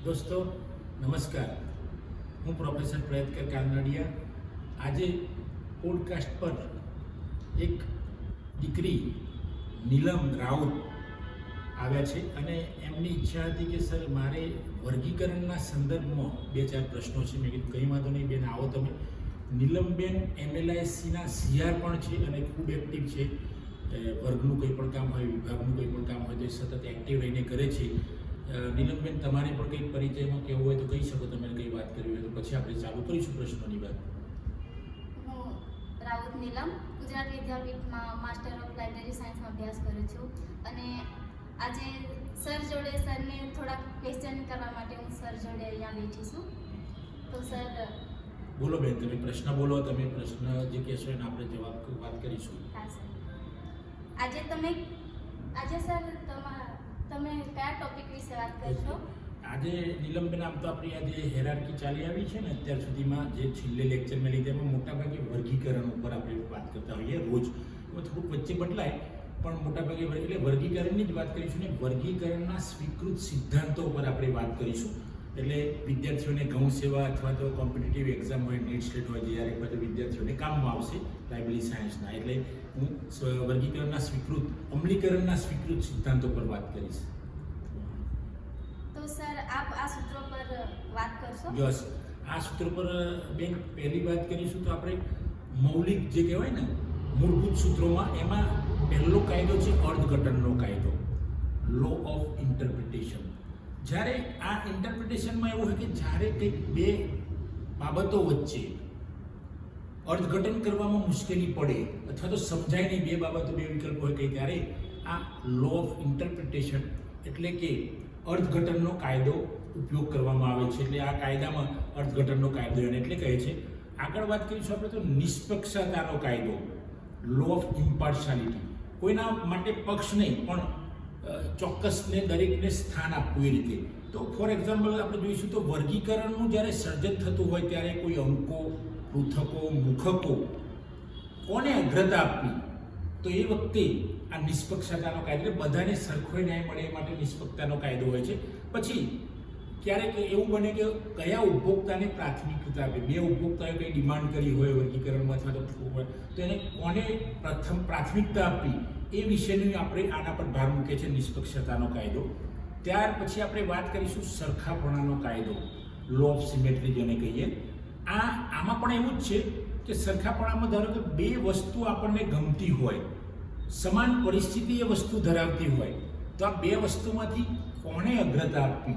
દોસ્તો નમસ્કાર, હું પ્રોફેસર પ્રયત્કર કાનડિયા. આજે પોડકાસ્ટ પર એક દીકરી નીલમ રાઉત આવ્યા છે અને એમની ઈચ્છા હતી કે સર મારે વર્ગીકરણના સંદર્ભમાં 2-4 પ્રશ્નો છે. મેં કીધું કંઈ વાંધો નહીં બેન, આવો તમે. નીલમબેન MLISCના CR પણ છે અને ખૂબ એક્ટિવ છે. વર્ગનું કંઈ પણ કામ હોય, વિભાગનું કંઈ પણ કામ હોય તો સતત એક્ટિવ રહીને કરે છે. નીલમબેન, તમારે પણ કંઈક પરિચયમાં કહેવું હોય તો કહી શકો, તમે કંઈ વાત કરવી હોય તો પછી આપણે ચાલુ કરીશું પ્રશ્નોની વાત. હું રાઉત નીલમ ગુજરાત વિદ્યાપીઠમાં માસ્ટર ઓફ લાઇબ્રેરી સાયન્સમાં અભ્યાસ કરું છું અને આજે સર જોડે સરને થોડાક ક્વેશ્ચન કરવા માટે હું સર જોડે અહીંયા બેઠી છું. તો સર બોલો બેન, તમે પ્રશ્ન બોલો. તમે પ્રશ્ન જે કહેશો એને આપણે જવાબ વાત કરીશું. હા સર, આજે સર તમે કયા ટોપિક વિશે વાત કરશો? આજે નીલમબેન, આમ તો આપણી આજે હેરાર્કી ચાલી આવી છે ને અત્યાર સુધીમાં, જે છેલ્લે લેક્ચર મેં લીધા એમાં મોટાભાગે વર્ગીકરણ ઉપર આપણે વાત કરતા હોઈએ રોજ. એમાં થોડુંક વચ્ચે બદલાય પણ મોટાભાગે એટલે વર્ગીકરણની જ વાત કરીશું ને વર્ગીકરણના સ્વીકૃત સિદ્ધાંતો ઉપર આપણે વાત કરીશું. એટલે વિદ્યાર્થીઓને ગૌણ સેવા અથવા તો કોમ્પિટિટિવ એક્ઝામ હોય, નીટ સ્ટેટ હોય, જ્યારે બધું વિદ્યાર્થીઓને કામમાં આવશે લાઇબ્રેરી સાયન્સના. એટલે હું વર્ગીકરણના અમલીકરણના સ્વીકૃત સિદ્ધાંતો પર વાત કરીશ. તો સર આપ આ સૂત્રો પર વાત કરશો? યસ, આ સૂત્ર પર બેન પહેલી વાત કરીશું તો આપણે મૌલિક જે કહેવાય ને મૂળભૂત સૂત્રોમાં એમાં પહેલો કાયદો છે અર્થઘટનનો કાયદો, લો ઓફ ઇન્ટરપ્રિટેશન. જ્યારે આ ઇન્ટરપ્રિટેશનમાં એવું હોય કે જ્યારે કંઈક બે બાબતો વચ્ચે અર્થઘટન કરવામાં મુશ્કેલી પડે અથવા તો સમજાય નહીં, બે બાબતો, બે વિકલ્પ હોય કંઈ, ત્યારે આ લો ઓફ ઇન્ટરપ્રિટેશન એટલે કે અર્થઘટનનો કાયદો ઉપયોગ કરવામાં આવે છે. એટલે આ કાયદામાં અર્થઘટનનો કાયદો એને એટલે કહે છે. આગળ વાત કરીશું આપણે તો નિષ્પક્ષતાનો કાયદો, લો ઓફ ઇમ્પાર્શિયાલિટી. કોઈના માટે પક્ષ નહીં પણ ચોક્કસને દરેકને સ્થાન આપવું એ રીતે. તો ફોર એક્ઝામ્પલ આપણે જોઈશું તો વર્ગીકરણનું જ્યારે સર્જન થતું હોય ત્યારે કોઈ અંકો, પૃથકો, મુખકો કોને અગ્રતા આપવી, તો એ વખતે આ નિષ્પક્ષતાનો કાયદો, બધાને સરખો ન્યાય મળે એ માટે નિષ્પક્ષતાનો કાયદો હોય છે. પછી ક્યારેક એવું બને કે કયા ઉપભોક્તાને પ્રાથમિકતા આપે, બે ઉપભોક્તાએ કંઈ ડિમાન્ડ કરી હોય વર્ગીકરણમાં અથવા તો હોય તો એને કોને પ્રથમ પ્રાથમિકતા આપવી એ વિશેની આપણે આના પર ભાર મૂકે છે નિષ્પક્ષતાનો કાયદો. ત્યાર પછી આપણે વાત કરીશું સરખાપણાનો કાયદો, લો ઓફ સિમેટ્રી જેને કહીએ. આમાં પણ એવું જ છે કે સરખાપણામાં ધારો કે બે વસ્તુ આપણને ગમતી હોય, સમાન પરિસ્થિતિ એ વસ્તુ ધરાવતી હોય, તો આ બે વસ્તુમાંથી કોને અગ્રતા આપવી,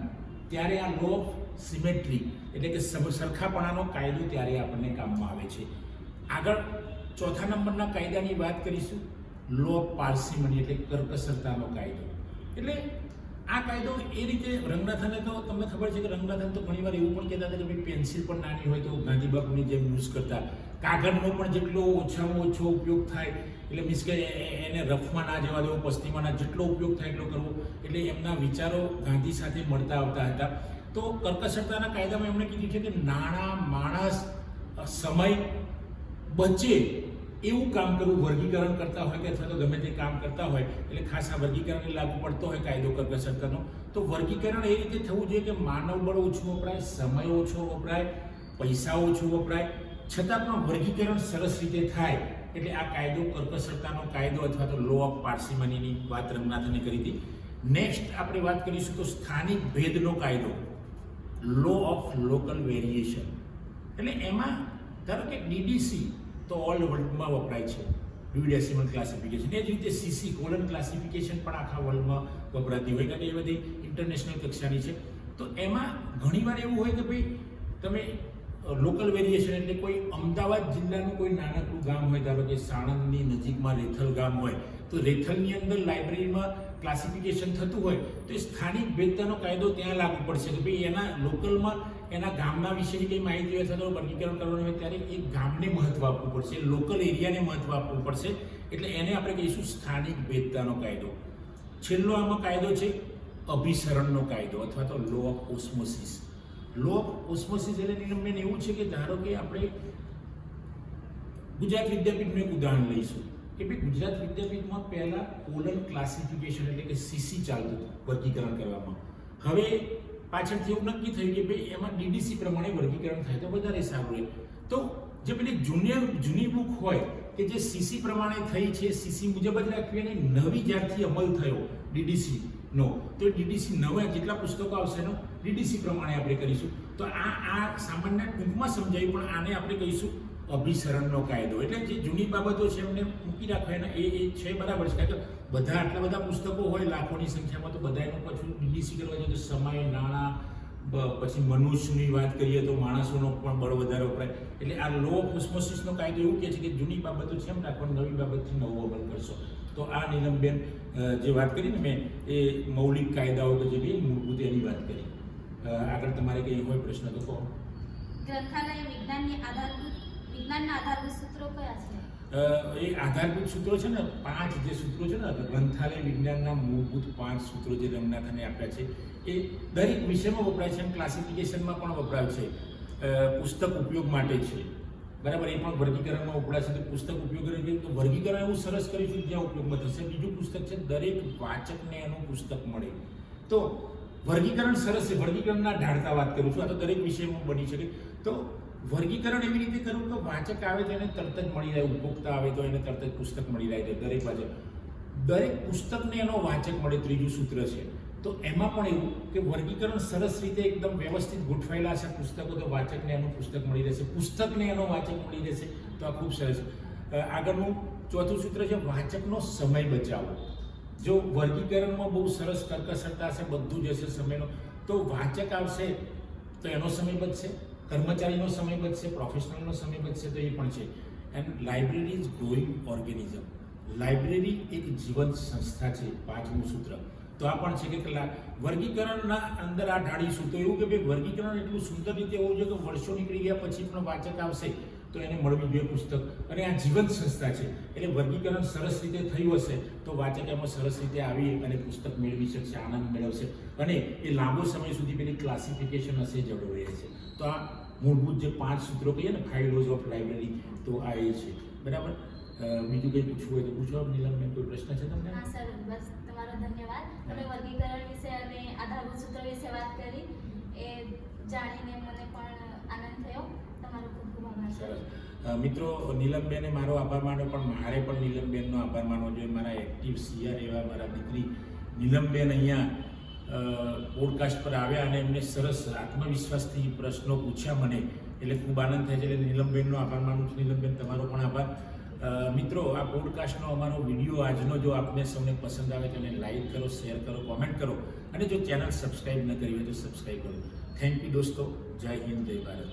ત્યારે આ લો ઓફ સિમેટ્રી એટલે કે સરખાપણાનો કાયદો ત્યારે આપણને કામમાં આવે છે. આગળ ચોથા નંબરના કાયદાની વાત કરીશું, લો ઓફ પાર્સિમની એટલે કરકસરતાનો કાયદો. એટલે આ કાયદો એ રીતે રંગનાથને તો તમને ખબર છે કે રંગનાથન તો ઘણીવાર એવું પણ કહેતા હતા કે ભાઈ પેન્સિલ પણ નાની હોય તો ગાંધી બાપુની જેમ યુઝ કરતા, કાગળનો પણ જેટલો ઓછામાં ઓછો ઉપયોગ થાય એટલે મીન્સ કે એને રફમાં ના જવા દેવો, પસ્તીમાં જેટલો ઉપયોગ થાય એટલો કરવો. એટલે એમના વિચારો ગાંધી સાથે મળતા આવતા હતા. તો કરકસરતાના કાયદામાં એમણે કીધું છે કે નાણાં, માણસ, સમય બચે એવું કામ કરવું, વર્ગીકરણ કરતા હોય કે અથવા તો ગમે તે કામ કરતા હોય એટલે ખાસ આ વર્ગીકરણને લાગુ પડતો હોય કાયદો કરકસરતાનો. તો વર્ગીકરણ એ રીતે થવું જોઈએ કે માનવ બળ ઓછું વપરાય, સમય ઓછો વપરાય, પૈસા ઓછું વપરાય, છતાં પણ વર્ગીકરણ સરસ રીતે થાય. એટલે આ કાયદો કરકસરતાનો કાયદો અથવા તો લો ઓફ પાર્સિમનીની વાત રંગનાથને કરી હતી. નેક્સ્ટ આપણે વાત કરીશું તો સ્થાનિક ભેદનો કાયદો, લો ઓફ લોકલ વેરિએશન. એટલે એમાં ધારો કે DDC તો ઓલ વર્લ્ડમાં વપરાય છે, ડ્યુડેસિમલ ક્લાસિફિકેશન. એ જ રીતે CC કોલન ક્લાસિફિકેશન પણ આખા વર્લ્ડમાં વપરાતી હોય કારણ કે એ બધી ઇન્ટરનેશનલ કક્ષાની છે. તો એમાં ઘણીવાર એવું હોય કે ભાઈ તમે લોકલ વેરિએશન એટલે કોઈ અમદાવાદ જિલ્લાનું કોઈ નાનકડું ગામ હોય, ધારો કે સાણંદની નજીકમાં રેથલ ગામ હોય, તો રેથલની અંદર લાઇબ્રેરીમાં ક્લાસિફિકેશન થતું હોય તો એ સ્થાનિક ભેદતાનો કાયદો ત્યાં લાગુ પડશે કે ભાઈ એના લોકલમાં એના ગામના વિશેની કંઈ માહિતી હોય અથવા તો વર્ગીકરણ કરવાનું હોય ત્યારે એ ગામને મહત્ત્વ આપવું પડશે, લોકલ એરિયાને મહત્ત્વ આપવું પડશે. એટલે એને આપણે કહીશું સ્થાનિક ભેદતાનો કાયદો. છેલ્લો આમાં કાયદો છે અભિસરણનો કાયદો અથવા તો law of osmosis. Law of osmosis એટલે નિયમન એવું છે કે ધારો કે આપણે ગુજરાત વિદ્યાપીઠનું એક ઉદાહરણ લઈશું કે ભાઈ ગુજરાત વિદ્યાપીઠમાં પહેલાં કોલન ક્લાસિફિકેશન એટલે કે CC ચાલતું હતું વર્ગીકરણ કરવામાં. હવે પાછળથી એવું નક્કી થયું કે ભાઈ એમાં ડીડીસી પ્રમાણે વર્ગીકરણ થાય તો વધારે સારું રહે. તો જે પેલી જૂની બુક હોય કે જે સીસી પ્રમાણે થઈ છે, સીસી મુજબ જ રાખવી, અને નવી જ્યારથી અમલ થયો ડીડીસીનો, તો ડીડીસી નવા જેટલા પુસ્તકો આવશે એનો ડીડીસી પ્રમાણે આપણે કરીશું. તો આ સામાન્ય ટૂંકમાં સમજાયું, પણ આને આપણે કહીશું અભિસરણનો કાયદો. એટલે જે જૂની બાબતો છે એમને મૂકી રાખવાના, એ છે બરાબર છે. કારણ કે બધા આટલા બધા પુસ્તકો હોય લાખોની સંખ્યામાં, તો બધા એનું પાછું ડીડીસી કરવા જોઈએ તો સમય, નાણાં, પછી મનુષ્યની વાત કરીએ તો માણસોનો પણ બળ વધારે વપરાય. એટલે આ લો ઓફ ઓસ્મોસિસનો કાયદો એવું કહે છે કે જૂની બાબતો છે એમ રાખવાનું, નવી બાબતથી નવો અમલ કરશો. તો આ નીલમબેન જે વાત કરી ને મેં, એ મૌલિક કાયદાઓ કે જે બી મૂળભૂત એની વાત કરી. આગળ તમારે કંઈ હોય પ્રશ્ન તો કહો. ગ્રંથાલય વિજ્ઞાનના આધારભૂત સૂત્રો કયા છે? એ આધારભૂત સૂત્રો છે ને 5 જે સૂત્રો છે ને ગ્રંથાલય વિજ્ઞાનના મૂળભૂત 5 સૂત્રો જે રંગનાથને આપ્યા છે, એ દરેક વિષયમાં વપરાય છે, ક્લાસિફિકેશનમાં પણ વપરાય છે, પુસ્તક ઉપયોગ માટે છે, બરાબર. એ પણ વર્ગીકરણમાં વપરાય છે. તો પુસ્તક ઉપયોગ તો વર્ગીકરણ એવું સરસ કર્યું છે જ્યાં ઉપયોગમાં થશે. બીજું પુસ્તક છે દરેક વાચકને એનું પુસ્તક મળે. તો વર્ગીકરણ સરસ છે. વર્ગીકરણના ઢાળતા વાત કરું છું, આ તો દરેક વિષયમાં બની શકે. તો વર્ગીકરણ એવી રીતે કરવું કે વાચક આવે તો એને તરત જ મળી રહે, ઉપભોક્તા આવે તો એને તરત જ પુસ્તક મળી રહે. દરેક વાચક, દરેક પુસ્તકને એનો વાચક મળે, ત્રીજું સૂત્ર છે. તો એમાં પણ એવું કે વર્ગીકરણ સરસ રીતે એકદમ વ્યવસ્થિત ગોઠવાયેલા છે પુસ્તકો, તો વાચકને એનું પુસ્તક મળી રહેશે, પુસ્તકને એનો વાચક મળી રહેશે. તો આ ખૂબ સરસ. આગળનું ચોથું સૂત્ર છે વાચકનો સમય બચાવો. જો વર્ગીકરણમાં બહુ સરસ કર્કશતા હશે, બધું જ હશે સમયનો, તો વાચક આવશે તો એનો સમય બચશે, કર્મચારીનો સમય બચશે, પ્રોફેશનલનો સમય બચશે. તો એ પણ છે. And library is growing organism. Library એક જીવંત સંસ્થા છે, 5મું સૂત્ર. તો આ પણ છે કે વર્ગીકરણના અંદર આ ઢાળીશું. તો એવું કે ભાઈ વર્ગીકરણ એટલું સુંદર રીતે હોવું જોઈએ કે વર્ષો નીકળી ગયા પછી પણ વાચક આવશે તો એને મળવી જોઈએ પુસ્તક. અને આ જીવંત સંસ્થા છે, એટલે વર્ગીકરણ સરસ રીતે થયું હશે તો વાચક એમાં સરસ રીતે આવી અને પુસ્તક મેળવી શકશે, આનંદ મેળવશે, અને એ લાંબો સમય સુધી પેલી ક્લાસિફિકેશન હશે જળવાઈ રહેશે. તો આ મૂળભૂત જે 5 સૂત્રો કહીએ ને, 5 લોઝ ઓફ લાઇબ્રેરી, તો આ એ છે, બરાબર. બીજું કંઈ પૂછવું હોય તો પૂછો. નીલમબેન, કોઈ પ્રશ્ન છે તમને? હા સર, બસ તમારો ધન્યવાદ. તમે વર્ગીકરણ વિશે અને આધારભૂત સૂત્રો વિશે વાત કરી, એ જાણીને મને પણ આનંદ થયો. તમારો ખૂબ ખૂબ આભાર. સરસ. મિત્રો, નીલમબેને મારો આભાર માન્યો, પણ મારે પણ નીલમબેનનો આભાર માનવો જોઈએ. મારા એક્ટિવ સીઆર એવા મારા દીકરી નીલમબેન અહીંયા પોડકાસ્ટ પર આવ્યા અને એમને સરસ આત્મવિશ્વાસથી પ્રશ્નો પૂછ્યા મને, એટલે ખૂબ આનંદ થાય છે. એટલે નીલમબેનનો આભાર માનું છું. નીલમબેન, તમારો પણ આભાર. મિત્રો, આ પોડકાસ્ટનો અમારો વિડીયો આજનો જો આપને સૌને પસંદ આવે તો એને લાઈક કરો, શેર કરો, કોમેન્ટ કરો, અને જો ચેનલ સબસ્ક્રાઈબ ન કરી હોય તો સબસ્ક્રાઈબ કરો. થેન્ક યુ દોસ્તો. જય હિન્દ, જય ભારત.